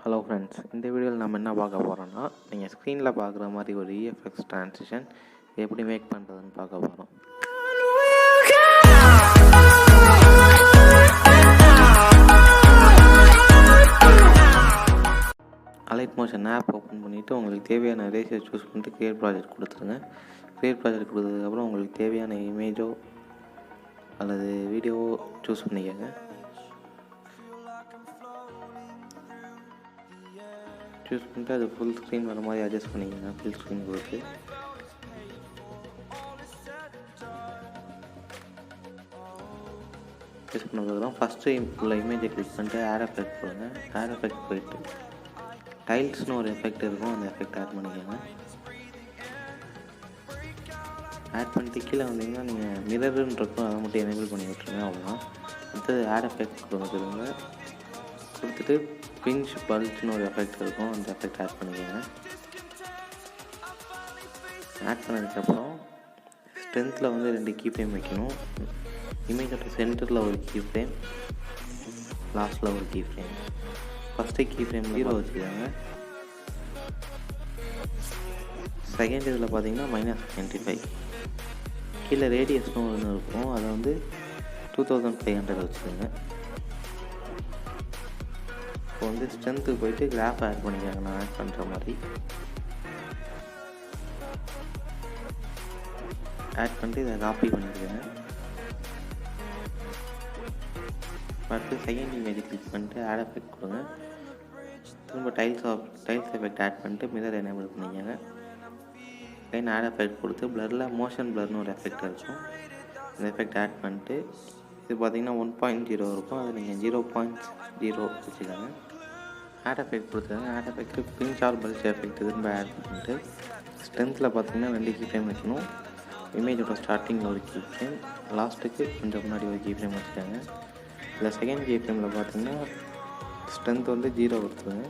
Hello friends, இந்த வீடியோவில் நம்ம என்ன பார்க்க போகிறோம்னா, நீங்கள் ஸ்க்ரீனில் பார்க்குற மாதிரி ஒரு இஎஃப்எக்ஸ் ட்ரான்சிஷன் எப்படி மேக் பண்ணுறதுன்னு பார்க்க போகிறோம். AlightMotion ஆப் ஓப்பன் பண்ணிவிட்டு உங்களுக்கு தேவையான ரேஷியோ சூஸ் பண்ணிட்டு க்ரியேட் ப்ராஜெக்ட் கொடுத்துருங்க. க்ரியேட் ப்ராஜெக்ட் கொடுத்ததுக்கப்புறம் உங்களுக்கு தேவையான இமேஜோ அல்லது வீடியோவோ சூஸ் பண்ணிக்கோங்க. சூஸ் பண்ணிட்டு அது ஃபுல் ஸ்க்ரீன் வர மாதிரி அட்ஜஸ்ட் பண்ணிக்கோங்க. ஃபுல் ஸ்க்ரீன் கொடுத்து அட்ஜஸ்ட் பண்ணதுக்கப்புறம் ஃபஸ்ட்டு உள்ள இமேஜை கிளிக் பண்ணிட்டு ஆட் எஃபெக்ட் போடுங்க. ஆட் எஃபெக்ட் போயிட்டு டைல்ஸ்னு ஒரு எஃபெக்ட் இருக்கும், அந்த எஃபெக்ட் ஆட் பண்ணிக்கோங்க. ஆட் பண்ணிட்டு கீழே வந்தீங்கன்னா நீங்கள் மிரருன்னு இருக்கும், அதை மட்டும் எனேபிள் பண்ணி விட்ருங்க. அவ்வளோதான். அடுத்தது ஆட் எஃபெக்ட் கொடுத்துருங்க. கொடுத்துட்டு பிஞ்ச் பல்ஜ்னு ஒரு எஃபெக்ட் இருக்கும், அந்த எஃபெக்ட் ஆட் பண்ணிக்கோங்க. ஆட் பண்ணதுக்கப்புறம் ஸ்ட்ரென்த்தில் வந்து 2 கீ ஃப்ரேம் வைக்கணும். இமேஜோட சென்டரில் ஒரு கீ ஃப்ரேம், லாஸ்ட்டில் ஒரு key frame. First key frame 0 வச்சுக்கோங்க. செகண்ட் இதில் பார்த்தீங்கன்னா -25. கீழே ரேடியஸ்னு ஒன்று இருக்கும், அதை வந்து 2500 வச்சுக்கோங்க. இப்போ வந்து ஸ்ட்ரென்த்துக்கு போயிட்டு கிராஃப் ஆட் பண்ணிக்காங்க. நான் ஆட் பண்ணுற மாதிரி ஆட் பண்ணிட்டு இதை காப்பி பண்ணிக்கிறேன். அடுத்து செகண்ட் இமேஜ் கிளிக் பண்ணிட்டு ஆட் எஃபெக்ட் கொடுங்க. திரும்ப டைல்ஸ் எஃபெக்ட் ஆட் பண்ணிட்டு மிரர் எனேபிள் பண்ணிக்கோங்க. கைன் ஆட் எஃபெக்ட் கொடுத்து பிளரில் மோஷன் பிளர்னு ஒரு எஃபெக்ட் இருக்கும், அந்த எஃபெக்ட் ஆட் பண்ணிட்டு இது பார்த்தீங்கன்னா 1.0 இருக்கும், அது நீங்கள் 0.0 வச்சுக்கோங்க. ஆட் எஃபெக்ட் கொடுத்துருங்க. Add effect pinch or bulge effect திரும்ப ஆட் பண்ணிட்டு ஸ்ட்ரென்த்தில் பார்த்தீங்கன்னா 2 கீ ஃப்ரேம் வைக்கணும். இமேஜோட ஸ்டார்டிங்கில் ஒரு கீ ஃப்ரேம், லாஸ்ட்டுக்கு கொஞ்சம் முன்னாடி ஒரு கீ ஃப்ரேம் வச்சுக்கோங்க. இதில் செகண்ட் கீ ஃப்ரேமில் பார்த்தீங்கன்னா ஸ்ட்ரென்த் வந்து 0 கொடுத்துருங்க.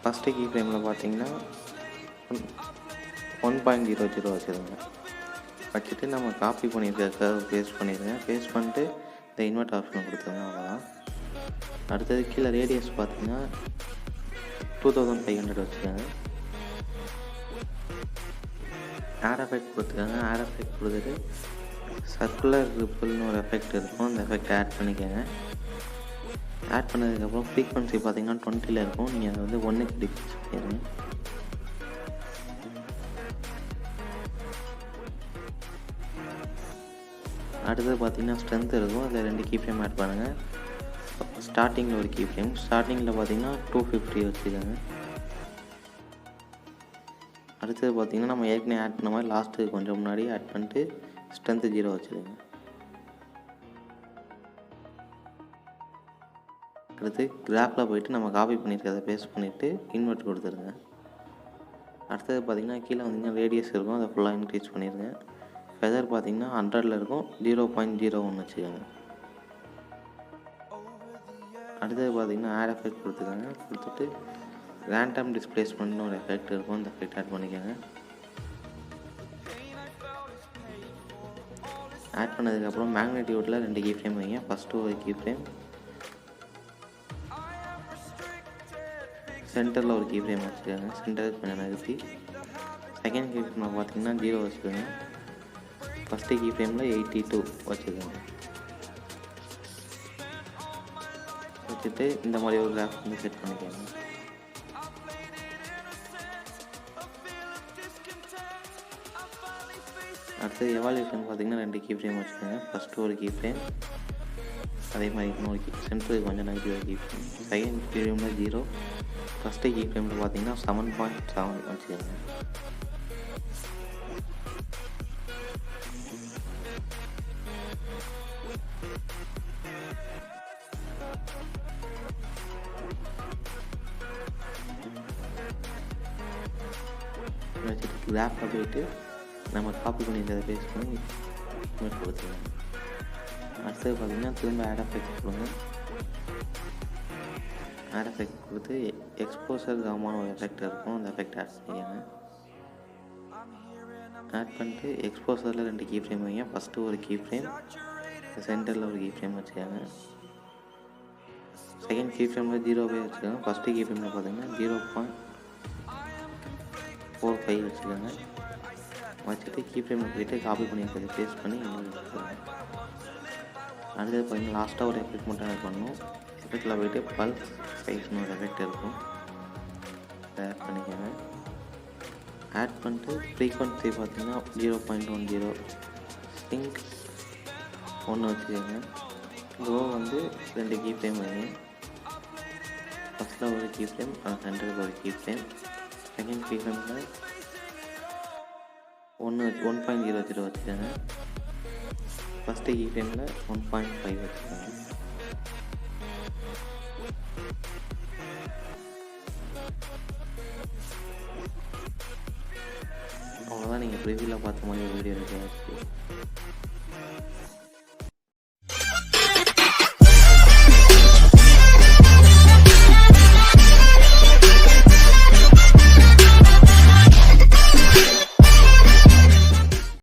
ஃபஸ்ட்டு கீ ஃப்ரேமில் பார்த்தீங்கன்னா 1.00 வச்சுருங்க. வச்சுட்டு நம்ம காப்பி பண்ணியிருக்க பேஸ்ட் பண்ணிடுங்க. பேஸ்ட் பண்ணிட்டு இந்த இன்வெர்ட் ஆப்ஷன் கொடுத்துருங்க. அவ்வளோதான். அடுத்தது கீழே ரேடியஸ் பார்த்தீங்கன்னா 2500 வச்சுக்கோங்க. ஆட் எஃபெக்ட் கொடுத்துக்கோங்க. ஆட் எஃபெக்ட் கொடுத்துட்டு சர்க்குலர் ரிப்பிள்னு ஒரு எஃபெக்ட் இருக்கும், அந்த எஃபெக்ட் ஆட் பண்ணிக்கோங்க. ஆட் பண்ணதுக்கப்புறம் ஃப்ரீக்வன்சி பார்த்தீங்கன்னா 20 இருக்கும், நீங்கள் அதை வந்து 1க்கு டிக்ரீஸ் பண்ணிடுங்க. அடுத்தது பார்த்தீங்கன்னா ஸ்ட்ரென்த் இருக்கும், அதில் 2 கீ ஃப்ரேம் ஆட் பண்ணுங்கள். ஸ்டார்டிங்கில் ஒரு கீ ஃப்ரேம், ஸ்டார்டிங்கில் பார்த்தீங்கன்னா 250 வச்சுக்கோங்க. அடுத்தது பார்த்தீங்கன்னா நம்ம ஏற்கனவே ஆட் பண்ண மாதிரி லாஸ்ட்டுக்கு கொஞ்சம் முன்னாடி ஆட் பண்ணிட்டு ஸ்ட்ரென்த்து 0 வச்சுக்கோங்க. அடுத்து கிராஃபில் போய்ட்டு நம்ம காப்பி பண்ணியிருக்கிறத பேஸ்ட் பண்ணிவிட்டு இன்வெர்ட் கொடுத்துருங்க. அடுத்தது பார்த்திங்கன்னா கீழே வந்தீங்கன்னா ரேடியஸ் இருக்கும், அதை ஃபுல்லாக இன்க்ரீஸ் பண்ணிடுங்க. ஃபெதர் பார்த்திங்கன்னா 100 இருக்கும், 0.01 வச்சுக்கோங்க. அடுத்தது பார்த்திங்கன்னா ஆட் எஃபெக்ட் கொடுத்துக்கோங்க. கொடுத்துட்டு ரேண்டம் டிஸ்பிளேஸ்மெண்ட்னு ஒரு எஃபெக்ட் இருக்கும், அந்த எஃபெக்ட் ஆட் பண்ணிக்கோங்க. ஆட் பண்ணதுக்கப்புறம் மேக்னெட்டியூட்டில் 2 கீ ஃப்ரேம் வைங்க. ஃபஸ்ட்டு ஒரு கீ ஃப்ரேம், சென்டரில் ஒரு கீ ஃப்ரேம் வச்சுக்கோங்க. சென்டருக்கு கொஞ்சம் நகர்த்தி செகண்ட் கீ ஃப்ரேமில் பார்த்தீங்கன்னா 0 வச்சுக்கோங்க. ஃபஸ்ட்டு கீ ஃப்ரேமில் 82 வச்சுக்கோங்க. வச்சுட்டு இந்த மாதிரி ஒரு கிராஃப் வந்து செட் பண்ணிக்கோங்க. அடுத்து எவால்யூஷன் பார்த்தீங்கன்னா 2 கீ ஃப்ரேம் வச்சுக்கோங்க. ஃபஸ்ட்டு ஒரு கீ ஃப்ரேம், அதே மாதிரி இன்னொரு சென்டருக்கு கொஞ்சம் நகர்த்தி ஒரு கீ ஃப்ரேம். செகண்ட் கீ ஃப்ரேமில் 0, ஃபஸ்ட்டு கீ ஃப்ரேமில் பார்த்தீங்கன்னா 7.7 வச்சுக்கோங்க. வச்சுட்டு கிராஃபில் போயிட்டு நம்ம காப்பி பண்ணியிருக்கிறத பேஸ்ட் பண்ணி கொடுத்துருவோம். அடுத்தது பார்த்திங்கன்னா திரும்ப ஆட் எஃபெக்ட் கொடுங்க. ஆட் எஃபெக்ட் கொடுத்து எக்ஸ்போசர் காமான ஒரு எஃபெக்ட் இருக்கும், அந்த எஃபெக்ட் ஆட் பண்ணிக்கோங்க. ஆட் பண்ணிட்டு எக்ஸ்போசரில் 2 கீ ஃப்ரேம் வைங்க. ஃபஸ்ட்டு ஒரு கீ ஃப்ரேம், சென்டரில் ஒரு கீ ஃப்ரேம் வச்சுக்கோங்க. செகண்ட் கீ ஃப்ரேமில் 0வே வச்சுக்கோங்க. ஃபஸ்ட்டு கீ ஃப்ரேமில் பார்த்தீங்கன்னா 0.45 வச்சுக்கோங்க. வச்சுட்டு கீ ஃப்ரேமில் போய்ட்டு காப்பி பண்ணி வச்சதை பேஸ்ட் பண்ணி இங்கே வச்சுக்கோங்க. அடுத்தது பார்த்தீங்கன்னா லாஸ்ட்டாக ஒரு எஃபெக்ட் மட்டும் ஆட் பண்ணணும். எஃபெக்டில் போய்ட்டு பல்ஸ் சைஸ்னு ஒரு எஃபெக்ட் இருக்கும், அதை ஆட் பண்ணிக்கோங்க. ஆட் பண்ணிட்டு ஃப்ரீக்வன்சி பார்த்தீங்கன்னா 0.10, ஸ்விங் 1 வச்சுக்கோங்க. கோ வந்து 2 கீ ஃப்ரேம் வைங்க. ஃபஸ்ட்டில் ஒரு கீ ஃப்ரேம், சென்டருக்கு ஒரு கீ ஃப்ரேம். செகண்ட் கீ ஃப்ரேமில் 1.00 வச்சுக்கோங்க. ஃபஸ்ட்டு கீ ஃப்ரேமில் 1.5 வச்சுக்கோங்க. அவ்வளோதான், நீங்கள் ப்ரிவியூவில் பார்த்த மாதிரி ஒரு வீடியோ ரெடி ஆகிடுச்சு.